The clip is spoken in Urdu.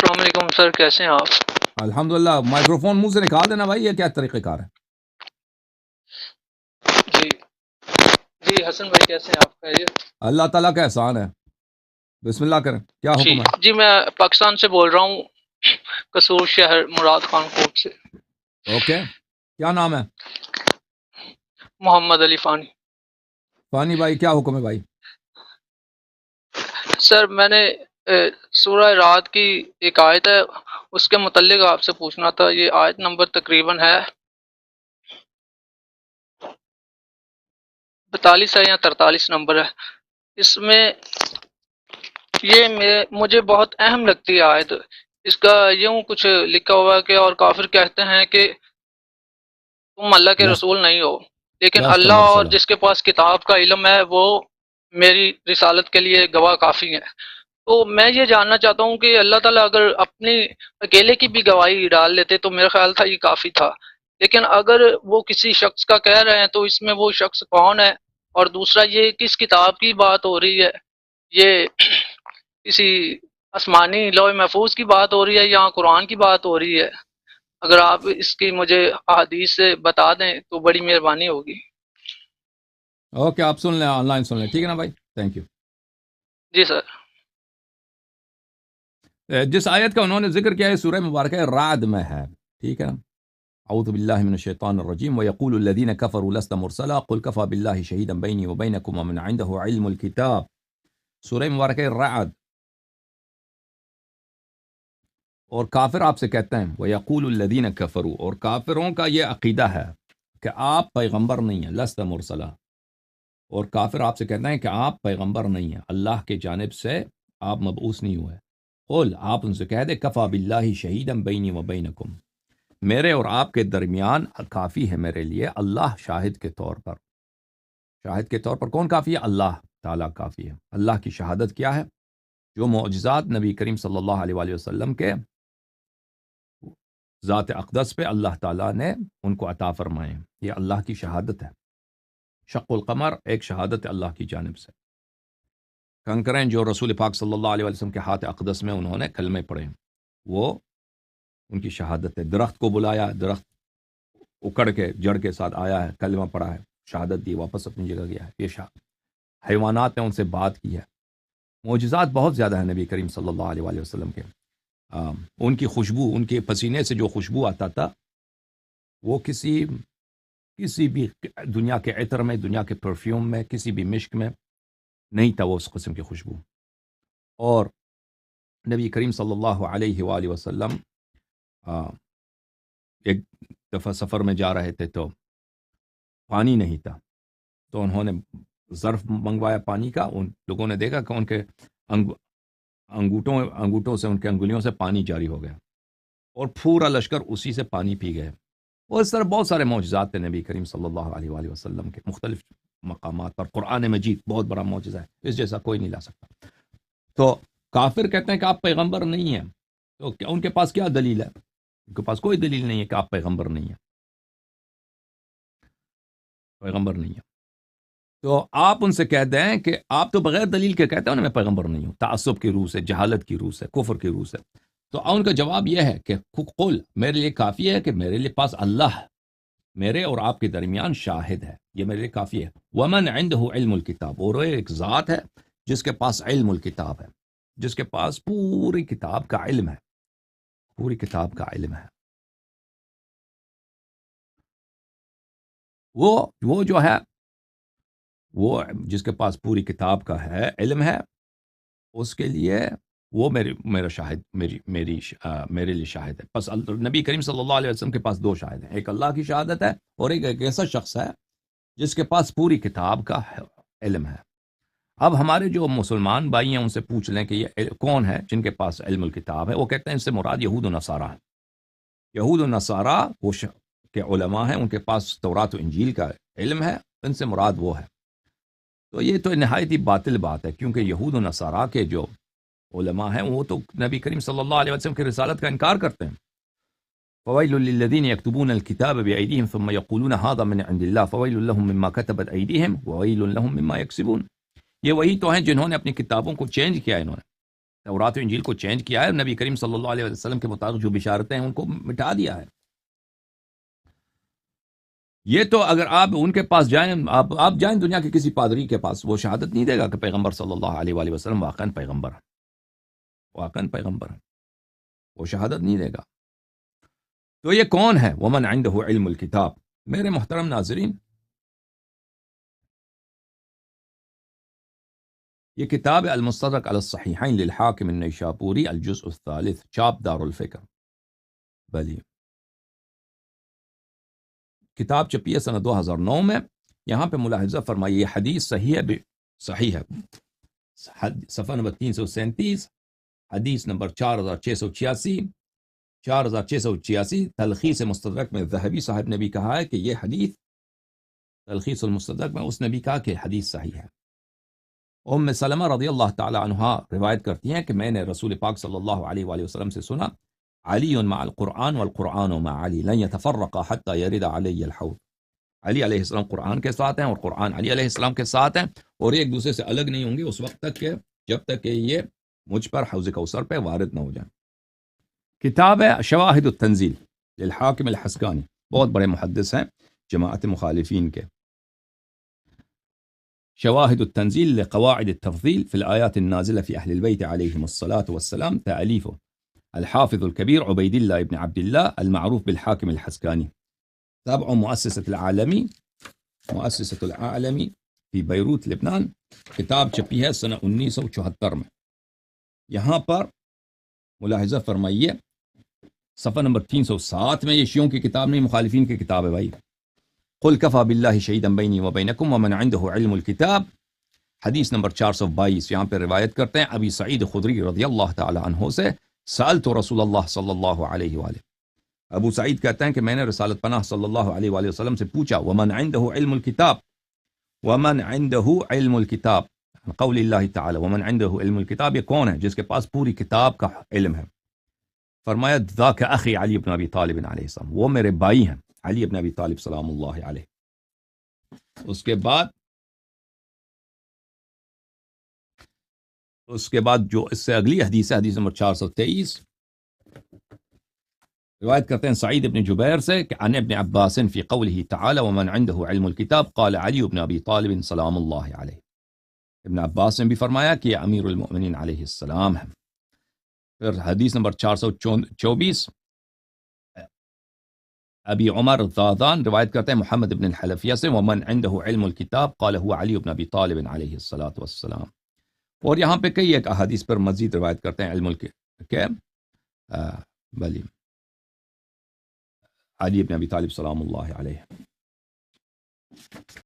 السلام علیکم سر، کیسے ہیں آپ؟ الحمدللہ. مائکروفون منہ سے نکال دینا بھائی، یہ کیا طریقہ کار ہے؟ جی جی حسن بھائی کیسے ہیں آپ؟ خیریت؟ اللہ تعالیٰ کا احسان ہے. بسم اللہ کریں، کیا جی حکم ہے؟ جی میں پاکستان سے بول رہا ہوں، قصور شہر، مراد خان کوٹ سے. اوکے، کیا نام ہے؟ محمد علی فانی. فانی بھائی، کیا حکم ہے بھائی؟ سر میں نے سورہ رات کی ایک آیت ہے، اس کے متعلق آپ سے پوچھنا تھا. یہ آیت نمبر تقریباً ہے 42 ہے یا 43 نمبر ہے. اس میں یہ مجھے بہت اہم لگتی ہے آیت. اس کا یوں کچھ لکھا ہوا ہے کہ اور کافر کہتے ہیں کہ تم اللہ کے لست رسول نہیں ہو، لیکن لست اللہ اور مرسلہ. جس کے پاس کتاب کا علم ہے وہ میری رسالت کے لیے گواہ کافی ہے. تو میں یہ جاننا چاہتا ہوں کہ اللہ تعالیٰ اگر اپنی اکیلے کی بھی گواہی ڈال لیتے تو میرا خیال تھا یہ کافی تھا، لیکن اگر وہ کسی شخص کا کہہ رہے ہیں تو اس میں وہ شخص کون ہے؟ اور دوسرا یہ کس کتاب کی بات ہو رہی ہے؟ یہ کسی آسمانی لوح محفوظ کی بات ہو رہی ہے یا قرآن کی بات ہو رہی ہے؟ اگر آپ اس کی مجھے احادیث سے بتا دیں تو بڑی مہربانی ہوگی. اوکے، آپ سن لیں، آن لائن سن لیں، ٹھیک ہے نا بھائی؟ Thank you. جی سر. جس آیت کا انہوں نے ذکر کیا ہے سورہ مبارکہ رعد میں ہے، ٹھیک ہے نا؟ اعوذ باللہ من الشیطان الرجیم ویقول الذین کفروا لست مرسلا قل کفی باللہ شہیدا بینی وبینکم ومن عنده علم الکتاب. سورہ مبارکہ رعد. اور کافر آپ سے کہتے ہیں وَيَقُولُ الَّذِينَ كَفَرُوا، اور کافروں کا یہ عقیدہ ہے کہ آپ پیغمبر نہیں ہیں، لست مرسلا. اور کافر آپ سے کہتے ہیں کہ آپ پیغمبر نہیں ہیں، اللہ کے جانب سے آپ مبعوث نہیں ہوئے. قل، آپ ان سے کہہ دے کفا باللہ شہیدا بینی وبینکم، میرے اور آپ کے درمیان کافی ہے میرے لیے اللہ شاہد کے طور پر. شاہد کے طور پر کون کافی ہے؟ اللہ تعالیٰ کافی ہے. اللہ کی شہادت کیا ہے؟ جو معجزات نبی کریم صلی اللہ علیہ وآلہ وسلم کے ذات اقدس پہ اللہ تعالیٰ نے ان کو عطا فرمائے، یہ اللہ کی شہادت ہے. شق القمر ایک شہادت ہے اللہ کی جانب سے. کنکریں جو رسول پاک صلی اللہ علیہ وسلم کے ہاتھ اقدس میں انہوں نے کلمے پڑھے، وہ ان کی شہادت ہے. درخت کو بلایا، درخت اکڑ کے جڑ کے ساتھ آیا ہے، کلمہ پڑھا ہے، شہادت دی، واپس اپنی جگہ گیا ہے. یہ حیوانات نے ان سے بات کی ہے. معجزات بہت زیادہ ہیں نبی کریم صلی اللہ علیہ وآلہ وسلم کے. ان کی خوشبو، ان کے پسینے سے جو خوشبو آتا تھا وہ کسی بھی دنیا کے عطر میں، دنیا کے پرفیوم میں، کسی بھی مشک میں نہیں تھا وہ اس قسم کی خوشبو. اور نبی کریم صلی اللہ علیہ وآلہ وسلم ایک دفعہ سفر میں جا رہے تھے تو پانی نہیں تھا، تو انہوں نے ظرف منگوایا پانی کا. ان لوگوں نے دیکھا کہ ان کے انگوٹھوں سے، ان کے انگلیوں سے پانی جاری ہو گیا اور پورا لشکر اسی سے پانی پی گئے. اور اس طرح بہت سارے معجزات تھے نبی کریم صلی اللہ علیہ وآلہ وسلم کے مختلف مقامات پر. قرآن مجید بہت بڑا معجزہ ہے، اس جیسا کوئی نہیں لا سکتا. تو کافر کہتے ہیں کہ آپ پیغمبر نہیں ہیں، تو کیا ان کے پاس کیا دلیل ہے؟ ان کے پاس کوئی دلیل نہیں ہے کہ آپ پیغمبر نہیں ہیں، پیغمبر نہیں ہیں. تو آپ ان سے کہہ دیں کہ آپ تو بغیر دلیل کے کہتے ہیں نا میں پیغمبر نہیں ہوں، تعصب کی روح سے، جہالت کی روح سے، کفر کی روح سے. تو ان کا جواب یہ ہے کہ قل، میرے لیے کافی ہے کہ میرے لیے پاس اللہ میرے اور آپ کے درمیان شاہد ہے، یہ میرے لیے کافی ہے. ومن عنده علم الکتاب، اور ایک ذات ہے جس کے پاس علم الکتاب ہے، جس کے پاس پوری کتاب کا علم ہے، پوری کتاب کا علم ہے. وہ جو ہے، وہ جس کے پاس پوری کتاب کا ہے، علم ہے، اس کے لیے وہ میرا شاہد، میرے لیے شاہد ہے. بس نبی کریم صلی اللہ علیہ وسلم کے پاس دو شاہد ہیں، ایک اللہ کی شہادت ہے اور ایک ایسا شخص ہے جس کے پاس پوری کتاب کا علم ہے. اب ہمارے جو مسلمان بھائی ہیں ان سے پوچھ لیں کہ یہ کون ہے جن کے پاس علم الکتاب ہے. وہ کہتے ہیں اس سے مراد یہود و نصارہ ہے. یہود و نصارہ وہ کے علماء ہیں، ان کے پاس تورات و انجیل کا علم ہے، ان سے مراد وہ ہے. تو یہ تو نہایت ہی باطل بات ہے، کیونکہ یہود و نصارہ کے جو علماء ہیں وہ تو نبی کریم صلی اللہ علیہ وسلم کی رسالت کا انکار کرتے ہیں. فویل للذین یکتبون الکتاب بأیدیہم ثم یقولون ھذا من عند اللہ فویل لهم مما کتبت ایدیہم وویل لهم مما یکسبون. یہ وہی تو ہیں جنہوں نے اپنی کتابوں کو چینج کیا انہوں نے. تورات و انجیل کو چینج کیا ہے، نبی کریم صلی اللہ علیہ وسلم کے مطابق جو بشارتیں ہیں ان کو مٹا دیا ہے۔ یہ تو اگر آپ ان کے پاس جائیں، آپ جائیں دنیا کے کسی پادری کے پاس، وہ شہادت نہیں دے گا کہ پیغمبر صلی اللہ علیہ وآلہ وسلم واقعاً پیغمبر ہے، واقعاً پیغمبر ہے، وہ شہادت نہیں دے گا۔ تو یہ کون ہے؟ ومن عنده علم الکتاب۔ میرے محترم ناظرین، یہ کتاب المستدرک علی الصحیحین للحاکم النیشابوری، الجزء الثالث، چاپ دار الفکر، بلی کتاب چھپی ہے سنہ 2009 میں۔ یہاں پہ ملاحظہ فرمائیے، یہ حدیث صحیح ہے، صحیح ہے، صفحہ نمبر 337، حدیث نمبر 4686، 4686، تلخیص مستدرک میں ذہبی صاحب نے بھی کہا ہے کہ یہ حدیث، تلخیص المستدرک میں اس نے بھی کہا کہ حدیث صحیح ہے۔ ام سلمہ رضی اللہ تعالی عنہا روایت کرتی ہیں کہ میں نے رسول پاک صلی اللہ علیہ وآلہ وسلم سے سنا، علی مع القرآن والقرآن مع علی لن يتفرقا حتى يرد علی الحوض۔ علی علیہ السلام قرآن کے ساتھ ہیں اور قرآن علی علیہ السلام کے ساتھ ہیں، اور ایک دوسرے سے الگ نہیں ہوں گے اس وقت تک کہ جب تک کہ یہ مجھ پر حوض کوثر پہ وارد نہ ہو جائیں۔ کتاب ہے شواہد التنزیل للحاکم الحسکانی، بہت بڑے محدث ہیں جماعت مخالفین کے۔ شواہد التنزیل لقواعد التفضیل فی الآیات النازلہ فی اہل البیت علیہم الصلاة والسلام، تألیف الحافظ الكبير عبید اللہ ابن عبد اللہ المعروف بالحاکم الحسکانی، تابع مؤسسة العالمی، مؤسسة العالمی فی بیروت لبنان۔ کتاب چھپی ہے سنہ 1974 میں۔ یہاں پر ملاحظہ فرمائیے، صفحہ نمبر 307 میں، یہ شیعوں کی کتاب نہیں، مخالفین کی کتاب ہے بھائی۔ قل کفى باللہ شہیدا بینی وبینکم ومن عنده علم الکتاب، حدیث نمبر 422۔ یہاں پہ روایت کرتے ہیں ابی سعید خدری رضی اللہ تعالی عنہ سے، سألت رسول اللہ صلی اللہ علیہ وآلہ، ابو سعید کہتے ہیں کہ میں نے رسالت پناہ صلی اللہ علیہ وآلہ وسلم سے پوچھا، ومن عنده علم الکتاب، ومن عنده علم الکتاب، قول اللہ تعالی ومن عنده علم الکتاب، یہ کون ہے جس کے پاس پوری کتاب کا علم ہے؟ فرمایا ذاک اخی علی بن ابی طالب علیہ السلام، وہ میرے بھائی ہیں علی بن ابی طالب سلام اللہ علیہ۔ اس کے بعد جو اس سے اگلی حدیث ہے، حدیث نمبر 423، روایت کرتے ہیں سعید بن جبیر سے کہ عن ابن عباس فی قوله تعالی ومن عنده علم الکتاب قال علی بن ابی طالب سلام اللہ علیہ۔ ابن عباس نے بھی فرمایا کہ یہ امیر المؤمنین علیہ السلام ہے۔ پھر حدیث نمبر 424، ابی عمر الزادان روایت کرتے ہیں محمد بن الحلفیہ سے، ومن عنده علم الکتاب قال هو علی بن ابی طالب علیہ الصلاۃ والسلام۔ اور یہاں پہ کئی ایک احادیث پر مزید روایت کرتے ہیں علم کے بلی علی بن ابی طالب سلام اللہ علیہ۔